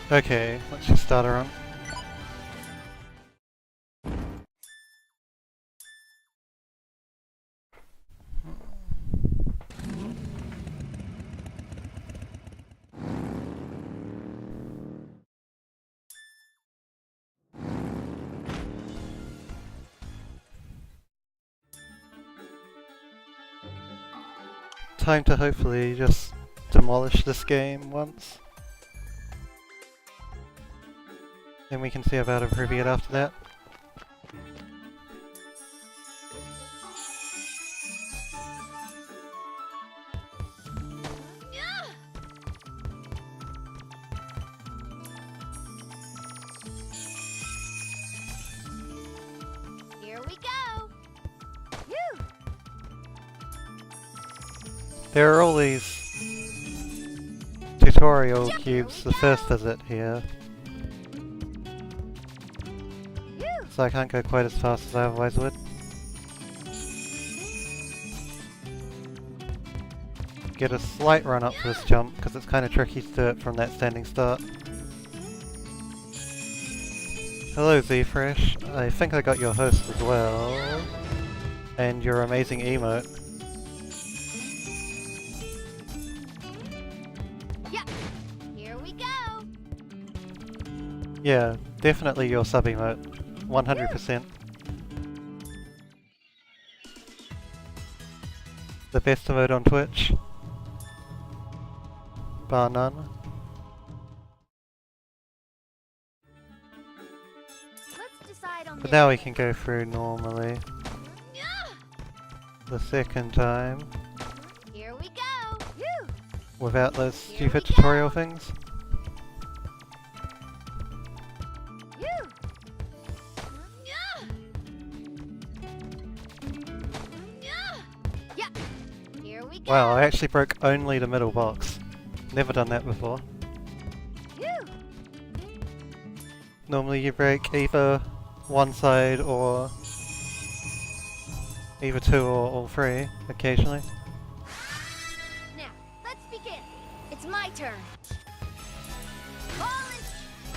Okay, let's just start a run. Time to hopefully just demolish this game once. Then we can see about improving it after that. Here we go. Whew. There are all these tutorial cubes the first visit here, so I can't go quite as fast as I otherwise would. Get a slight run up for this jump, because it's kind of tricky to do it from that standing start. Hello Z-Fresh, I think I got your host as well, and your amazing emote. Yeah, definitely your sub emote. 100%. The best emote on Twitch. Bar none. Let's decide on But now we can go through normally. The second time. Here we go. Whew. Without those stupid tutorial things. Wow, I actually broke only the middle box. Never done that before. Normally you break either one side or either two or all three, occasionally. Now, let's begin. It's my turn. Fall and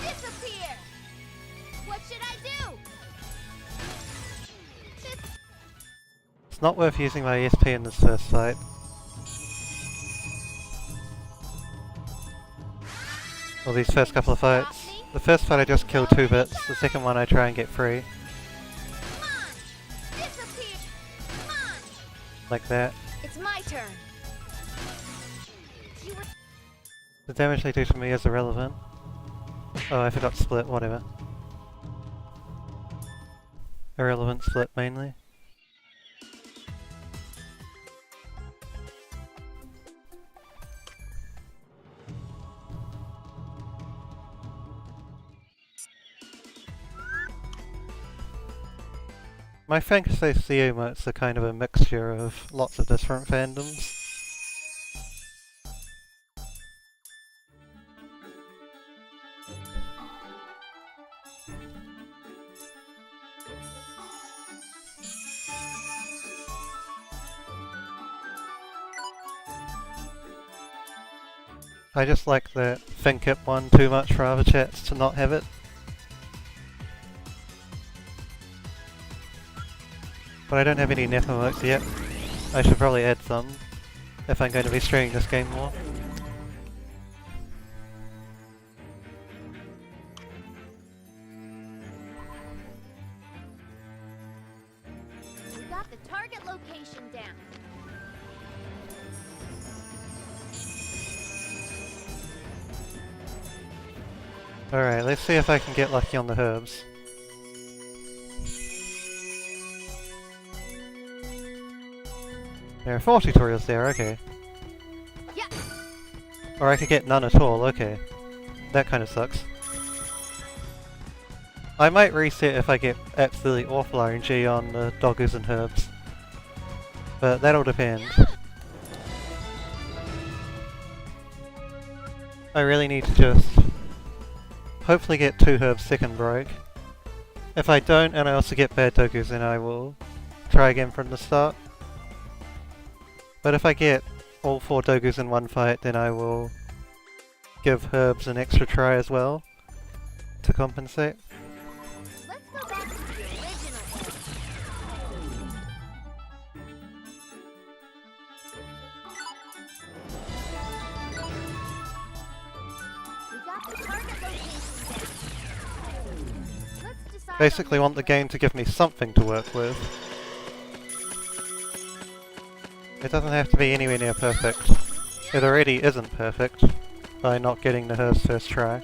disappear! What should I do? It's not worth using my ESP in this first fight. Or these first couple of fights. The first fight I just kill 2 bits, the second one I try and get 3. Like that. It's my turn. The damage they do to me is irrelevant. Oh, I forgot split, whatever. Irrelevant split mainly. My fantasy emotes are kind of a mixture of lots of different fandoms. I just like the think it one too much for other chats to not have it. But I don't have any Nep emotes yet. I should probably add some, if I'm going to be streaming this game more. We got the target location down. Alright, let's see if I can get lucky on the herbs. There are 4 tutorials there, okay. Yeah. Or I could get none at all, okay. That kind of sucks. I might reset if I get absolutely awful RNG on the doggers and herbs. But that'll depend. I really need to just hopefully get 2 herbs second break. If I don't and I also get bad doggers, then I will try again from the start. But if I get all 4 doggers in one fight, then I will give herbs an extra try as well to compensate. Let's go back to the original order. We got the target location down. Let's decide Basically on want the game to give me something to work with. It doesn't have to be anywhere near perfect. It already isn't perfect by not getting the herbs first try.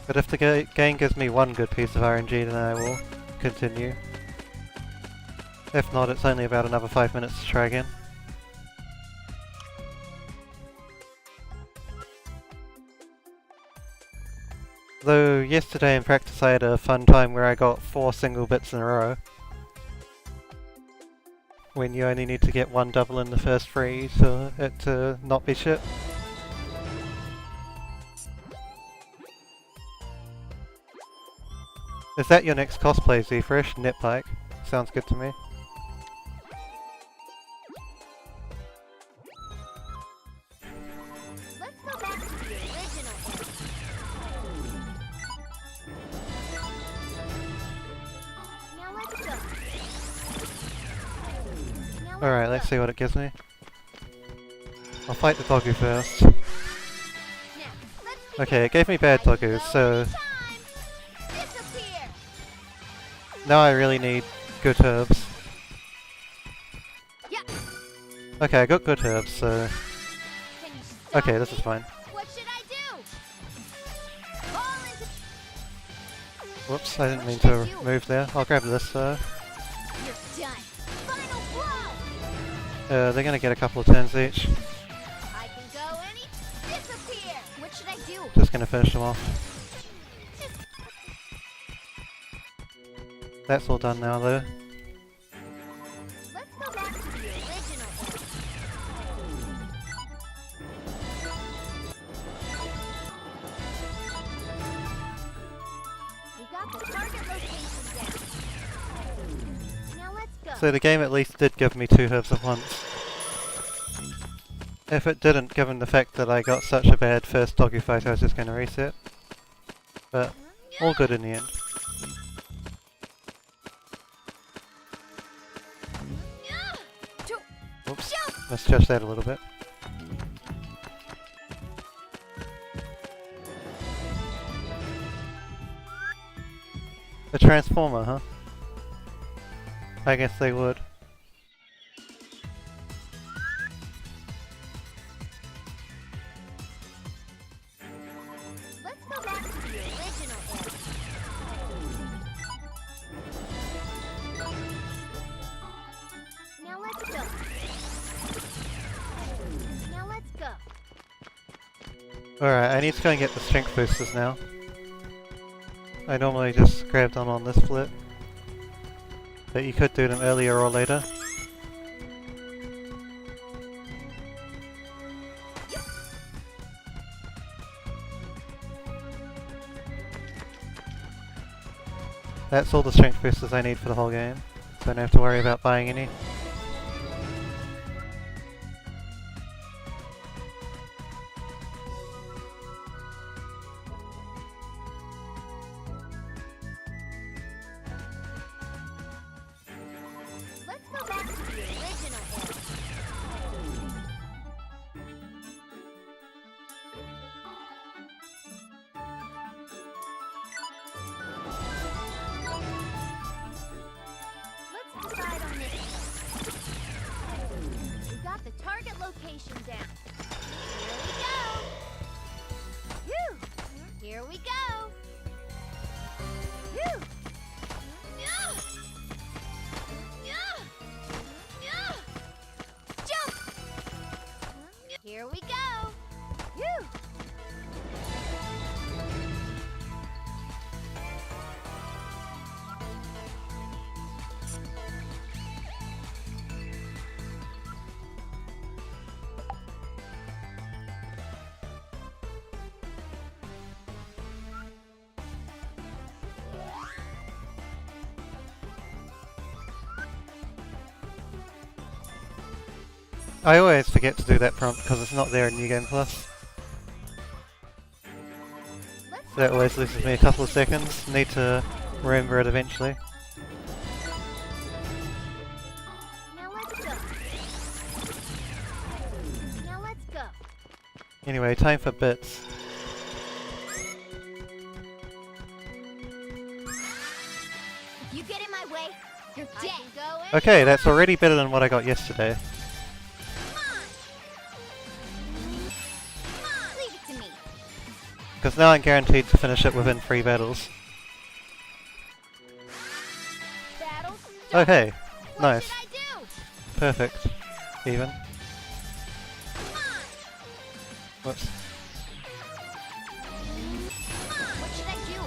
But if the game gives me one good piece of RNG, then I will continue. If not, it's only about another 5 minutes to try again. Though yesterday in practice I had a fun time where I got 4 single bits in a row. When you only need to get one double in the first 3 for it to not be shit. Is that your next cosplay, Z-Fresh? Nitbike? Sounds good to me. Let's go back to the original order. Now let's go. Alright, let's see what it gives me. I'll fight the doggo first. Now, let's Okay, it gave me bad doggos, so disappear. now I really need good herbs. Yeah. Okay, I got good herbs, so... Can you stop Okay, this me? is fine. What should I do? Fall into... Whoops, I didn't What mean should I to do? move there. I'll grab this, You're done. Final blow. they're gonna get a couple of turns each. I can go any... Disappear. What should I do? Just gonna finish them off. That's all done now, though. Let's go back to the original order. We got the target location down. Now let's go. So the game at least did give me 2 herbs at once. If it didn't, given the fact that I got such a bad first doggy fight, I was just gonna reset. But, all good in the end. Oops, misjudged that a little bit. A transformer, huh? I guess they would. Let's go back to the original order. Now let's go. Now let's go. Alright, I need to go and get the strength boosters now. I normally just grab them on this flip. But you could do them earlier or later. That's all the strength boosters I need for the whole game, so I don't have to worry about buying any. Let's go back to the original order. Let's decide on this one. We got the target location down. Here we go. Whew. Here we go. Whew. Jump! Here we go. Whew. I always forget to do that prompt because it's not there in New Game Plus. So that always loses me a couple of seconds. Need to remember it eventually. Now let's go. Now let's go. Anyway, time for bits. If you get in my way, you're dead. Okay, that's already better than what I got yesterday. Leave it to me. Because now I'm guaranteed to finish it within 3 battles. Battle Oh start. hey, What nice. should I do? Perfect. Even. Come on. Whoops. What should I do?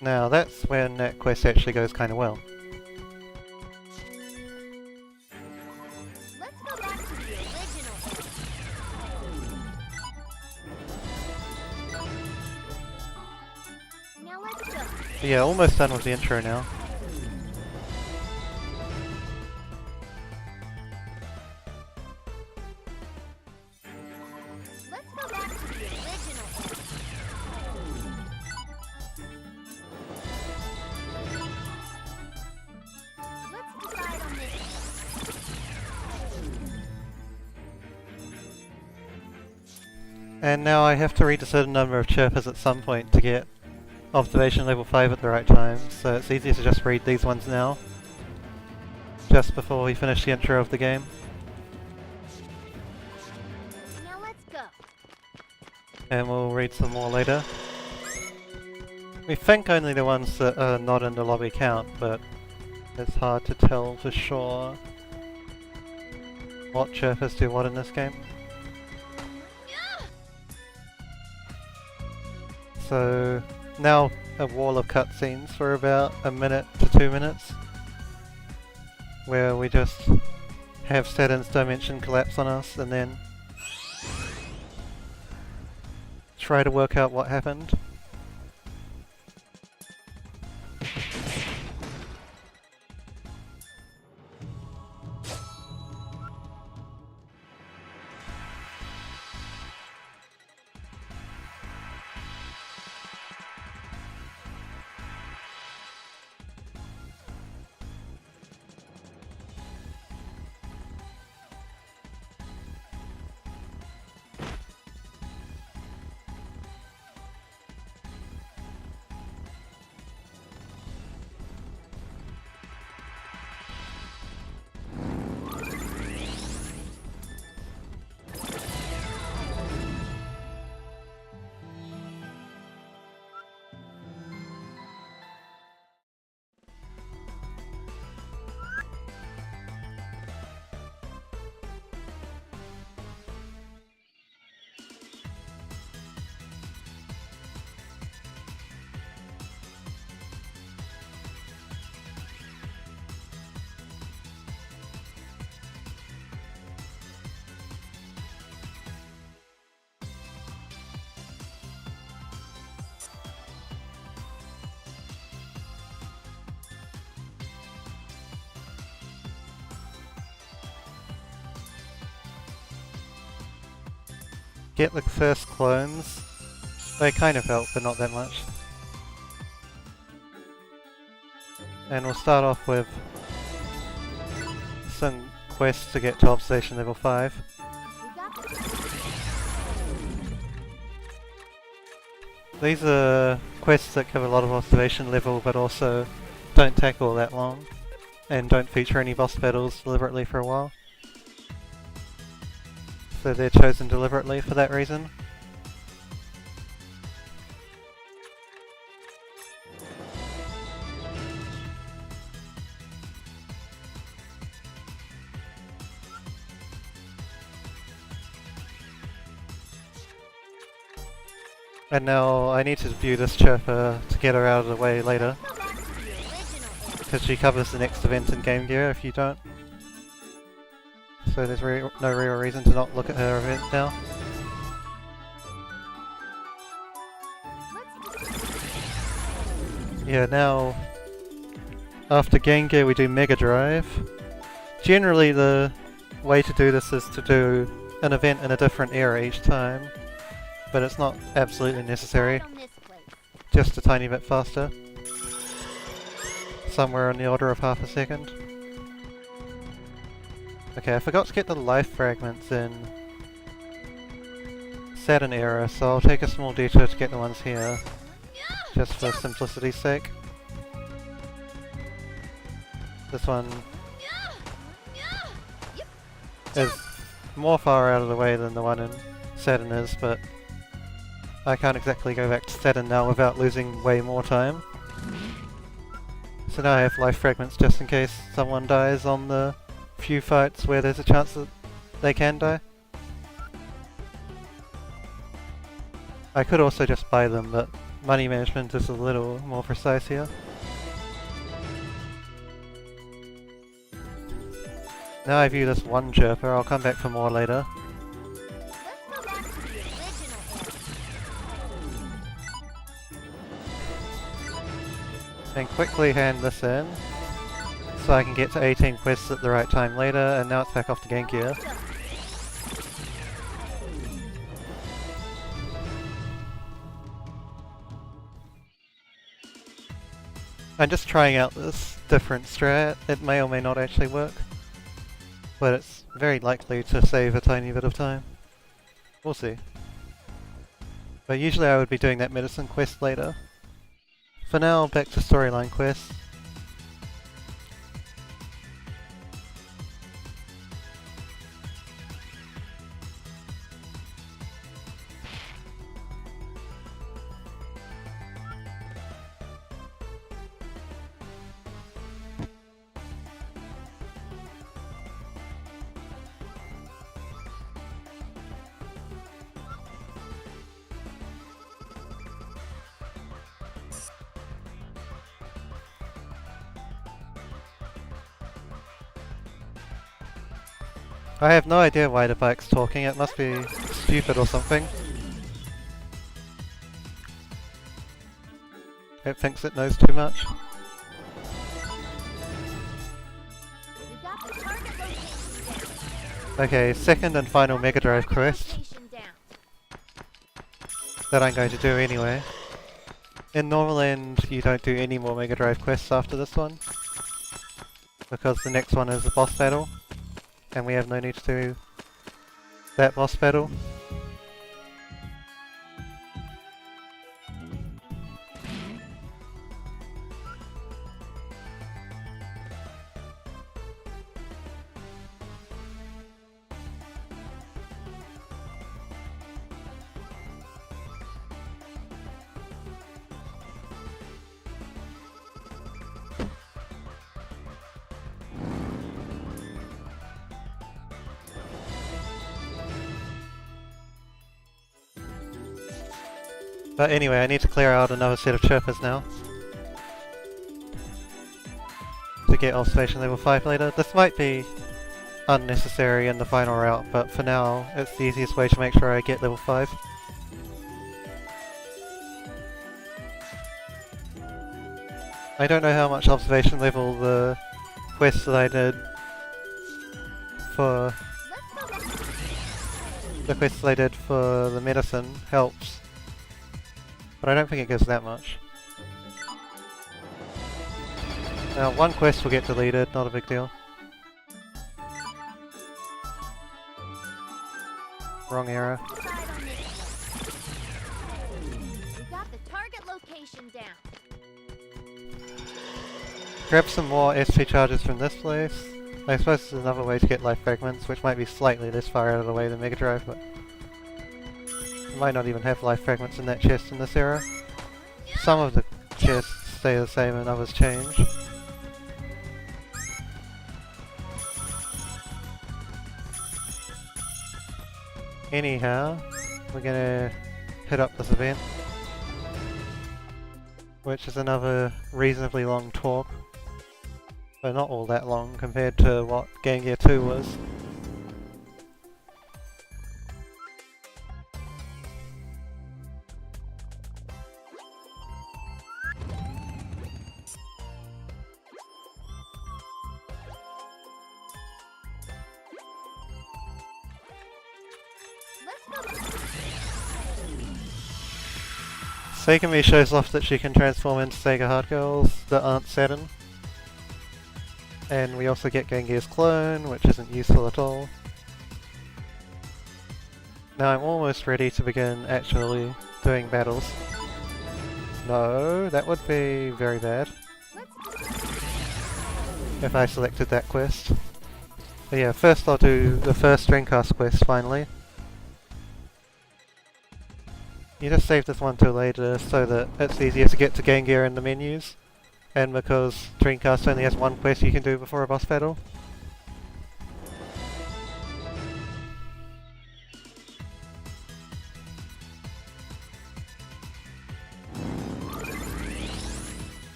Now that's when that quest actually goes kind of well. Let's go back to the original. Now let's go. Yeah, almost done with the intro now. Let's go back to the original. Let's decide on this. And now I have to read a certain number of chirpers at some point to get observation level 5 at the right time, so it's easier to just read these ones now. Just before we finish the intro of the game. Now let's go. And we'll read some more later. We think only the ones that are not in the lobby count, but it's hard to tell for sure what chirpers do what in this game. So now a wall of cutscenes for about a minute to 2 minutes, where we just have Saturn's dimension collapse on us and then try to work out what happened. Get the first clones. They kind of help, but not that much. And we'll start off with some quests to get to observation level 5. We got this. These are quests that cover a lot of observation level, but also don't take all that long, and don't feature any boss battles deliberately for a while. So they're chosen deliberately for that reason. And now I need to view this chirper to get her out of the way later, Go back to the original. because she covers the next event in Game Gear if you don't. So there's no real reason to not look at her event now. Yeah, now After Game Gear we do Mega Drive. Generally the way to do this is to do an event in a different era each time, but it's not absolutely necessary, Start on this place. just a tiny bit faster. Somewhere on the order of half a second. Okay, I forgot to get the life fragments in Saturn era, so I'll take a small detour to get the ones here, just for simplicity's sake. This one is more far out of the way than the one in Saturn is, but I can't exactly go back to Saturn now without losing way more time. So now I have life fragments just in case someone dies on the few fights where there's a chance that they can die. I could also just buy them, but money management is a little more precise here. Now I view this one chirper, I'll come back for more later. Let's go back to the original era. And quickly hand this in, so I can get to 18 quests at the right time later, and now it's back off to Game Gear. I'm just trying out this different strat. It may or may not actually work, but it's very likely to save a tiny bit of time. We'll see. But usually I would be doing that medicine quest later. For now, back to storyline quests. I have no idea why the bike's talking, it must be stupid or something. It thinks it knows too much. We got the target location down. Okay, second and final Mega Drive quest Location down. that I'm going to do anyway. In Normal End, you don't do any more Mega Drive quests after this one, because the next one is a boss battle, and we have no need to do that boss battle. But anyway, I need to clear out another set of chirpers now to get observation level 5 later. This might be unnecessary in the final route, but for now it's the easiest way to make sure I get level 5. I don't know how much observation level the quest that I did for the medicine helps, but I don't think it gives that much. Now, one quest will get deleted, not a big deal. Wrong era. Decide on this one. We got the target location down. Grab some more SP charges from this place. I suppose there's another way to get life fragments, which might be slightly less far out of the way than Mega Drive, but you might not even have life fragments in that chest in this era. Some of the chests stay the same and others change. Anyhow, we're gonna hit up this event, which is another reasonably long talk, but not all that long compared to what Game Gear 2 was. Sega shows off that she can transform into Sega hard girls that aren't Saturn. And we also get Gengar's clone, which isn't useful at all. Now I'm almost ready to begin actually doing battles. No, that would be very bad if I selected that quest. But yeah, first I'll do the first Dreamcast quest finally. You just save this one till later so that it's easier to get to Gengar in the menus. And because Dreamcast only has one quest you can do before a boss battle.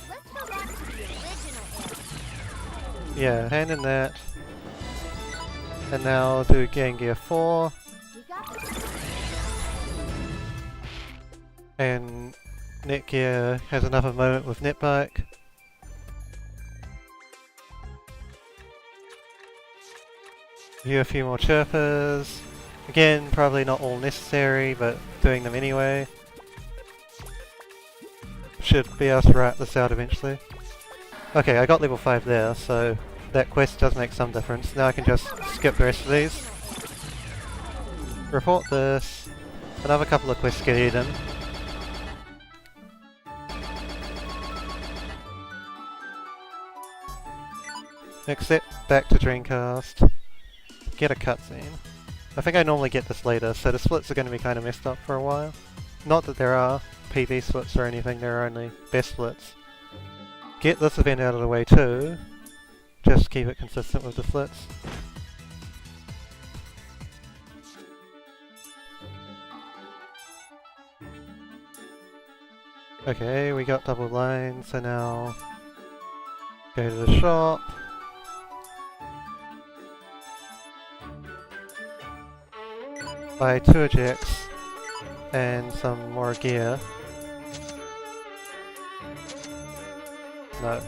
Let's go back to the original era. Yeah, hand in that. And now I'll do Gengar 4. We got the And Netgear has another moment with Netbike. Do a few more chirpers. Again, probably not all necessary, but doing them anyway. Should be able to write this out eventually. Okay, I got level 5 there, so that quest does make some difference. Now I can just skip the rest of these. Report this. Another couple of quests get hidden. Except back to Dreamcast. Get a cutscene. I think I normally get this later, so the splits are going to be kind of messed up for a while. Not that there are PV splits or anything, there are only best splits. Get this event out of the way too. Just keep it consistent with the splits. Okay, we got double lines, so now go to the shop. Buy 2 ejects and some more gear. No.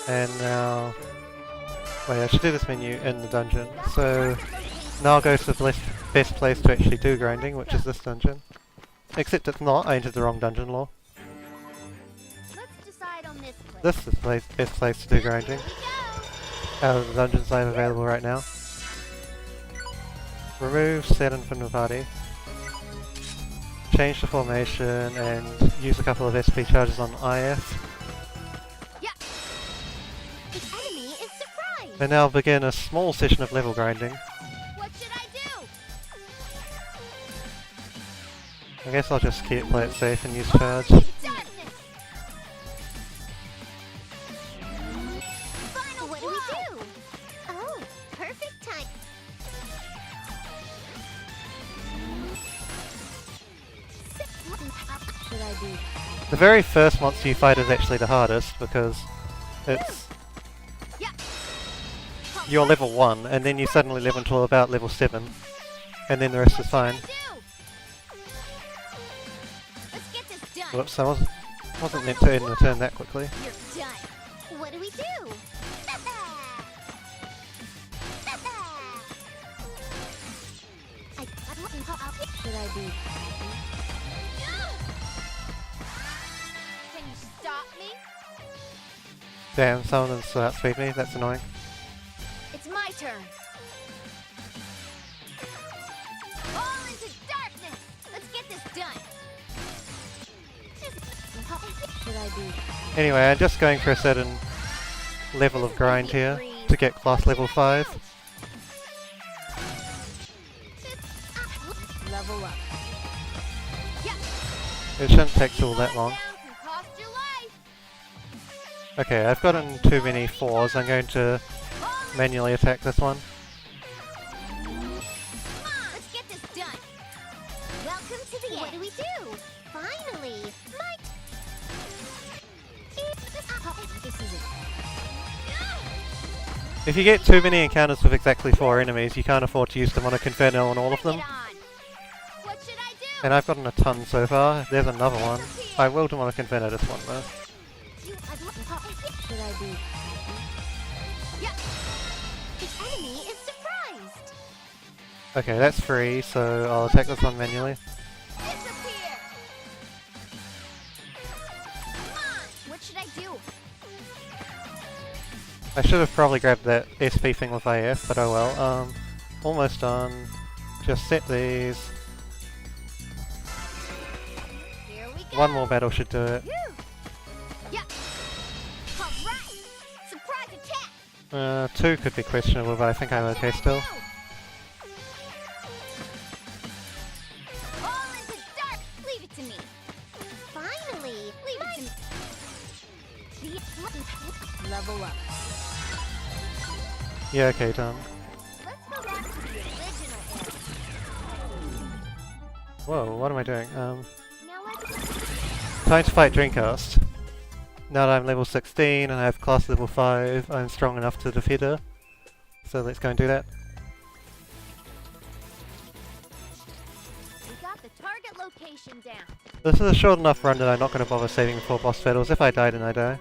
And now... Wait, I should do this menu in the dungeon. So now I'll go to the best place to actually do grinding, which is this dungeon. Except it's not, I entered the wrong dungeon lore. Let's decide on this place. This is the best place to do grinding. Out of the dungeons I have available right now. Remove Saturn from the party. Change the formation and use a couple of SP charges on IF. Yeah. The enemy is surprised. And now begin a small session of level grinding. What should I do? I guess I'll just play it safe and use charge. Darkness. Final what do we do? Oh, perfect time. Should I do? The very first monster you fight is actually the hardest because it's... Yeah. You're level 1 and then you suddenly level until about level 7 and then the rest is fine. Let's get this done. Whoops, I wasn't meant to end the turn that quickly. You're done. What do we do? Should I do? Can you stop me? Damn, some of them still outspeed me, that's annoying. It's my turn. All into darkness. Let's get this done. Should I do? Anyway, I'm just going for a certain level of grind here to get class level 5. Level up. Yeah. It shouldn't take all that long. Can cost your life. Okay, I've gotten too many 4s, I'm going to manually attack this one. Come on, let's get this done. Welcome to the end. What do we do? Finally, my... This is it. If you get too many encounters with exactly 4 enemies, you can't afford to use Demonic Inferno on all of them. What should I do? And I've gotten a ton so far. There's another one. I will Demonic Inferno this one though. Should I do? Yeah. The enemy is surprised. Okay, that's free, so I'll attack this one manually. Disappear! Come on! What should I do? I should have probably grabbed that SP thing with AF, but oh well. Almost done. Just set these. Here we go! One more battle should do it. Yeah! Alright! Surprise attack! 2 could be questionable, but I think I'm okay still. All into dark! Leave it to me! Finally! Leave it to me! Level up. Yeah, okay, done. Let's go back to the original era. Whoa, what am I doing? Now let's... Time to fight Dreamcast. Now that I'm level 16 and I have class level 5, I'm strong enough to defeat her. So let's go and do that. We got the target location down. This is a short enough run that I'm not going to bother saving for boss battles. If I die, then I die.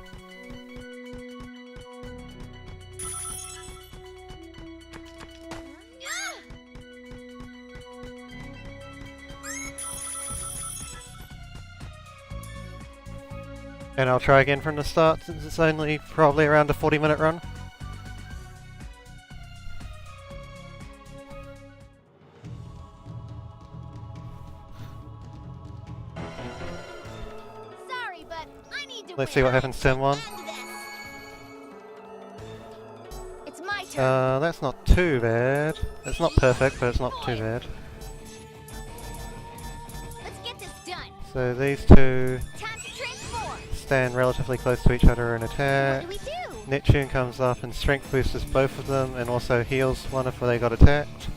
And I'll try again from the start since it's only probably around a 40-minute run. Sorry, but I need to Let's see what happens turn 1. It's my turn. That's not too bad. It's not perfect, but it's not too bad. Let's get this done. So these two Time to transform. stand relatively close to each other and attack. What do we do? Neptune comes up and strength boosts both of them and also heals one if they got attacked.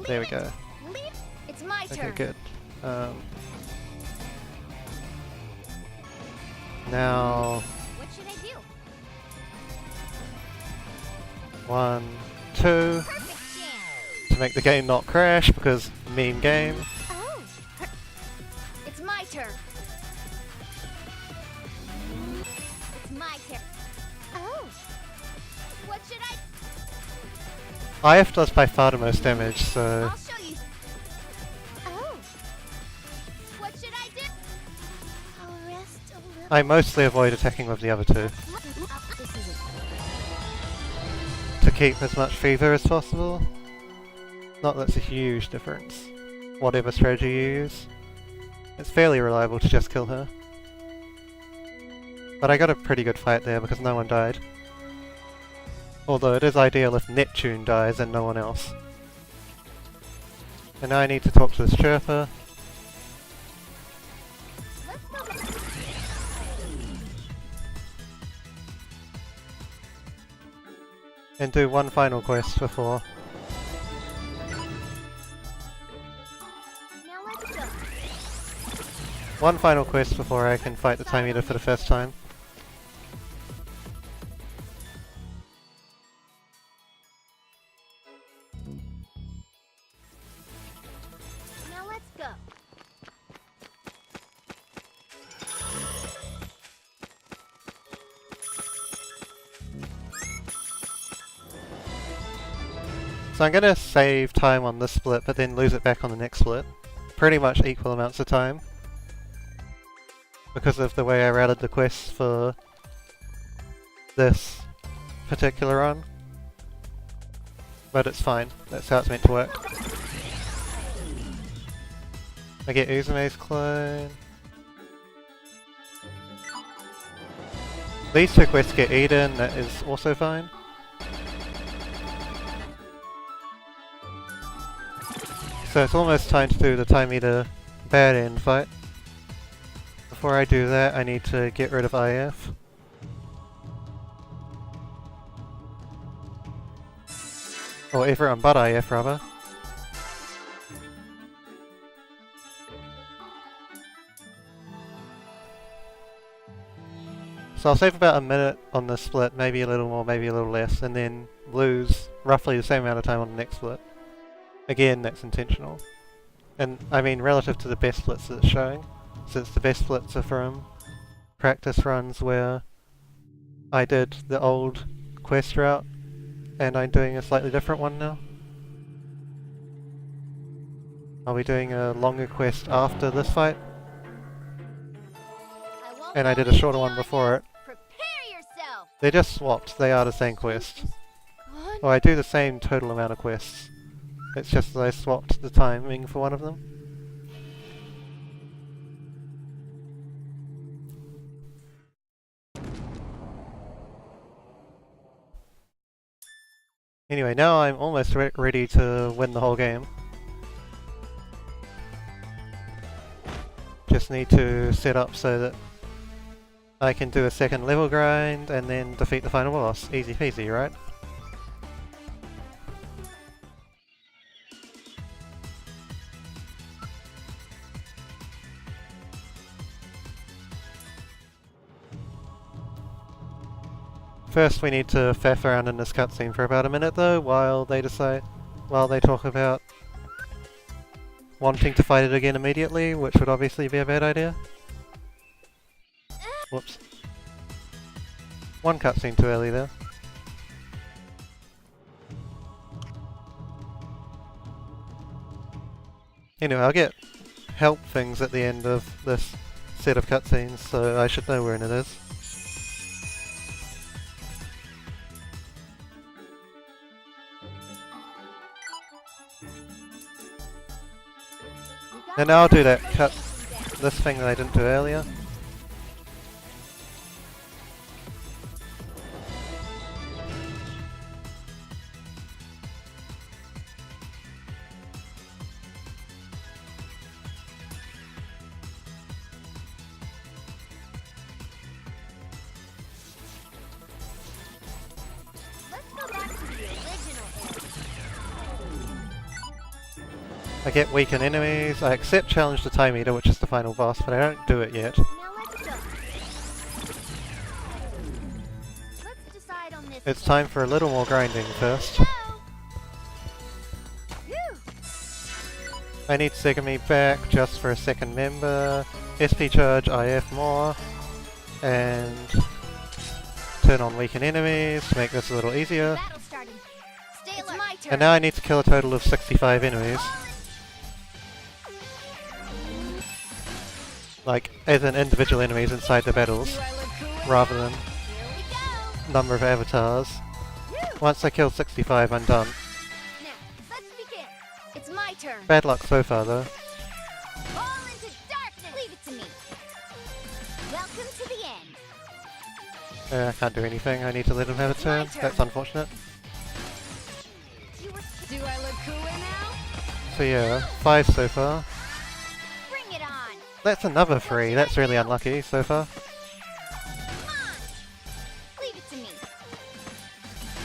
There we go. Leave. It's my Okay, turn. good. Now, What should I do? 1, 2, Perfect chance. to make the game not crash because meme game. Oh. It's my turn. It's my turn. Oh. What should I... IF does by far the most damage, so I'll show you. Oh. What should I do? I'll rest a little. I mostly avoid attacking with the other two This isn't... to keep as much fever as possible. Not that's a huge difference, whatever strategy you use. It's fairly reliable to just kill her. But I got a pretty good fight there because no one died. Although it is ideal if Neptune dies and no one else. And now I need to talk to this chirper. Let's go back. And do one final quest before. Now let's go. One final quest before I can fight the Time Eater for the first time. Now let's go. So I'm gonna save time on this split, but then lose it back on the next split. Pretty much equal amounts of time. Because of the way I routed the quests for this particular run. But it's fine, that's how it's meant to work. I get Uzume's clone. These two quests get Eden, that is also fine. So it's almost time to do the Time Eater bad end fight. Before I do that, I need to get rid of IF. Or everyone but IF, rather. So I'll save about a minute on this split, maybe a little more, maybe a little less, and then lose roughly the same amount of time on the next split. Again, that's intentional. And I mean relative to the best splits that it's showing, since the best splits are from practice runs where I did the old quest route, and I'm doing a slightly different one now. Are we doing a longer quest after this fight? And I did a shorter one before it. Prepare yourself. They're just swapped, they are the same quest. Well, I do the same total amount of quests. It's just that I swapped the timing for one of them. Anyway, now I'm almost ready to win the whole game. Just need to set up so that I can do a second level grind and then defeat the final boss. Easy peasy, right? First we need to faff around in this cutscene for about a minute though, while they talk about wanting to fight it again immediately, which would obviously be a bad idea. Whoops. One cutscene too early there. Anyway, I'll get help things at the end of this set of cutscenes, so I should know where it is. And now I'll do this thing that I didn't do earlier. I get weaken enemies, I accept challenge to Time Eater, which is the final boss, but I don't do it yet. Now let's decide on this. It's time for a little more grinding first. I need Sega me back just for a second member, SP charge IF more, and turn on weaken enemies to make this a little easier. And now I need to kill a total of 65 enemies. Like, as in individual enemies inside the battles, rather than number of avatars. Once I kill 65, I'm done. Now, let's begin. It's my turn. Bad luck so far, though. Fall into darkness. Leave it to me. Welcome to the end. I can't do anything. I need to let him have a turn. That's unfortunate. Do I look cooler now? So yeah, 5 so far. Bring it on. That's another 3. That's really unlucky so far. Come on. Leave it to me.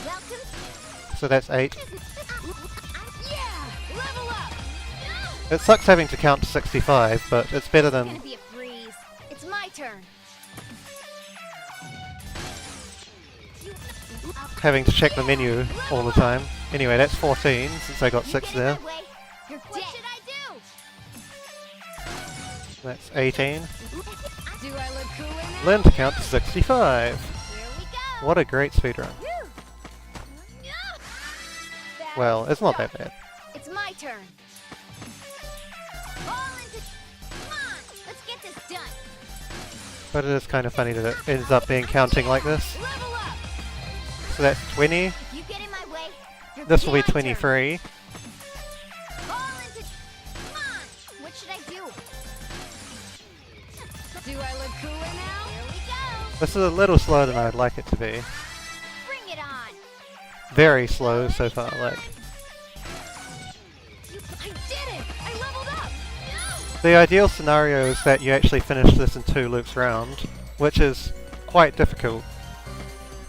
Welcome. So that's 8. Yeah, level up. It sucks having to count to 65, but it's better It's than... gonna be a breeze. It's my turn. having to check the menu all the time. Anyway, that's 14, since I got 6 there. What should I do? That's 18. Do I look cooler now? Learn to count to 65. Here we go. What a great speedrun. No. Well, it's not that bad. It's my turn. Fall into... Come on, let's get this done. But it is kind of funny that it ends up being counting like this. Level up. So that's 20. If you get in my way, you're This will be my turn. 23. Fall into... Come on, what should I do? Do I look cooler now? Here we go. This is a little slower than I'd like it to be. Bring it on. Very slow so far, like. I did it! I leveled up! No! The ideal scenario is that you actually finish this in 2 loops round, which is quite difficult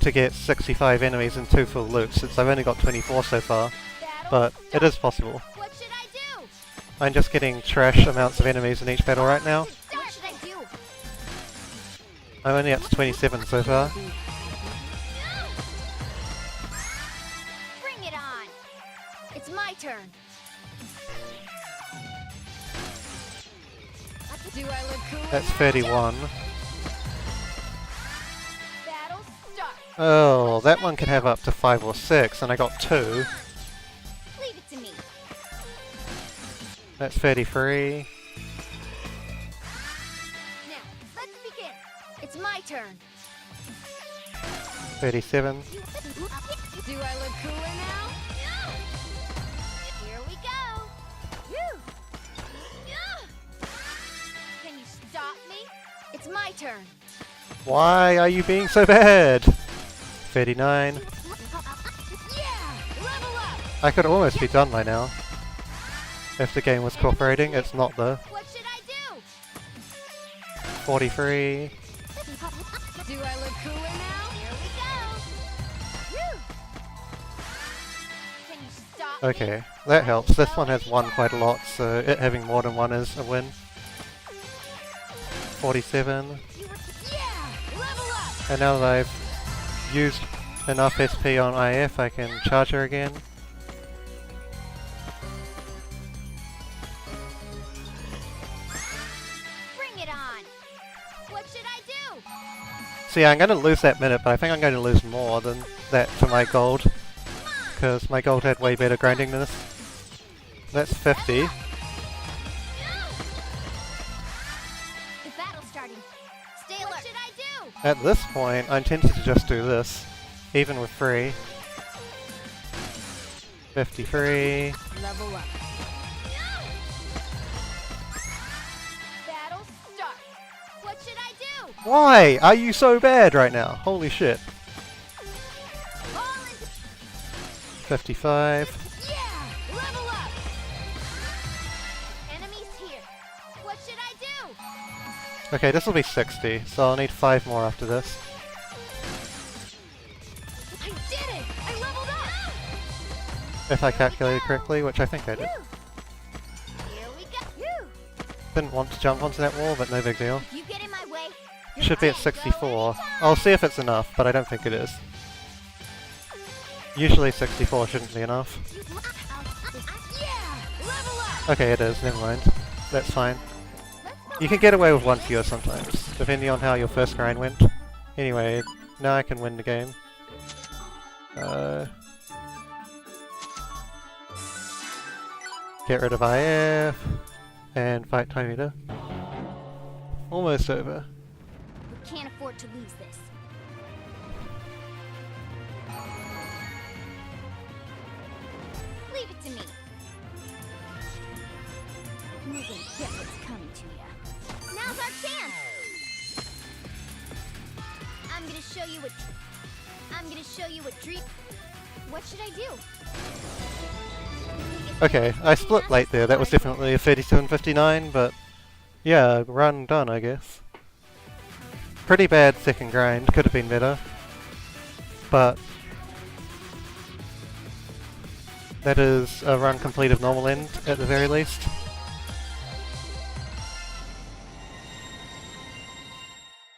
to get 65 enemies in 2 full loops, since I've only got 24 so far, but it is possible. What should I do? I'm just getting trash amounts of enemies in each battle right now. What should I do? I'm only up to 27 so far. Bring it on! It's my turn. Do I look cool? That's 31. Battle start. Oh, that one can have up to 5 or 6, and I got 2. Leave it to me. That's 33. Now, let's begin. It's my turn. 37. Do I look cooler now? Here we go. Whew. Can you stop me? It's my turn. Why are you being so bad? 39. Yeah! Level up! I could almost be done by now. If the game was cooperating, it's not though. What should I do? 43. Do I look cooler now? Here we go. Whew. Can you stop me? Okay, that helps. This one has one quite a lot, so it having more than one is a win. 47. Yeah! Level up! And now that I've used enough SP on IF, I can charge her again. Bring it on! What should I do? See, I'm going to lose that minute, but I think I'm going to lose more than that to my gold. Because my gold had way better grinding than this. That's 50. The battle's starting. Stay alert. What should I do? At this point, I'm tempted to just do this, even with free. 53. Level up. Battle start. What should I do? Why are you so bad right now? Holy shit. All into 55. yeah! Level up. Enemies here. What should I do? Okay, this will be 60, so I'll need 5 more after this. I did it! I leveled up. If I calculated correctly, which I think I did. Here we go. Phew. Didn't want to jump onto that wall, but no big deal. If you get in my way, Should be at 64. I'll see if it's enough, but I don't think it is. Usually 64 shouldn't be enough. yeah! Level up. Okay, it is, never mind. That's fine. You can get away with one fewer sometimes, depending on how your first grind went. Anyway, now I can win the game. Get rid of IF, and fight time eater. Almost over. We can't afford to lose this. Leave it to me. Move and get what's coming to you. Now's our chance. I'm gonna show you what dream. What should I do? Okay, I split late there. That was definitely a 37.59, but yeah, run done, I guess. Pretty bad second grind, could have been better. But that is a run complete of normal end, at the very least.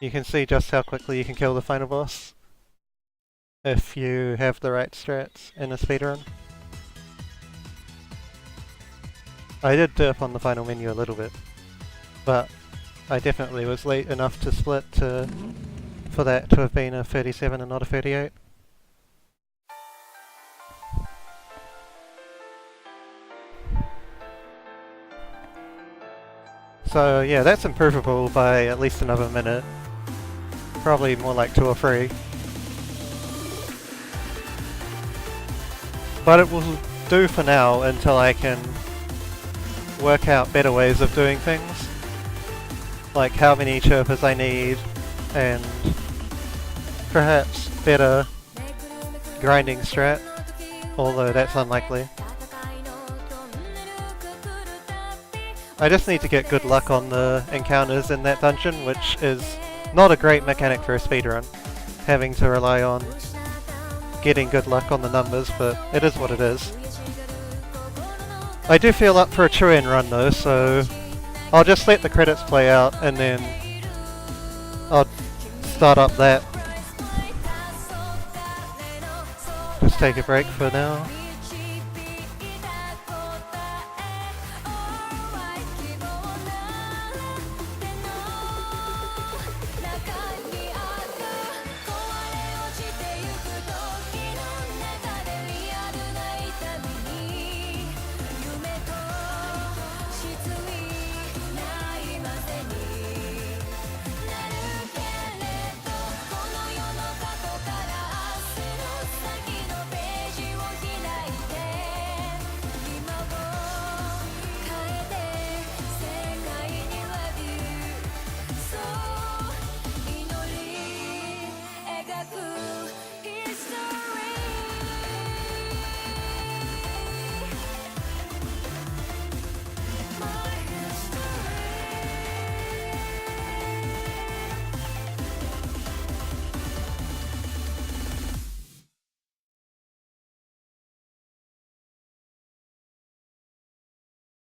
You can see just how quickly you can kill the final boss if you have the right strats in a speedrun. I did derp on the final menu a little bit, but I definitely was late enough to split for that to have been a 37 and not a 38. So yeah, that's improvable by at least another minute. Probably more like 2 or 3. But it will do for now until I can work out better ways of doing things. Like how many chirpers I need, and perhaps better grinding strat, although that's unlikely. I just need to get good luck on the encounters in that dungeon, which is not a great mechanic for a speedrun, having to rely on getting good luck on the numbers, but it is what it is. I do feel up for a true end run though, so I'll just let the credits play out and then I'll start up that. Just take a break for now.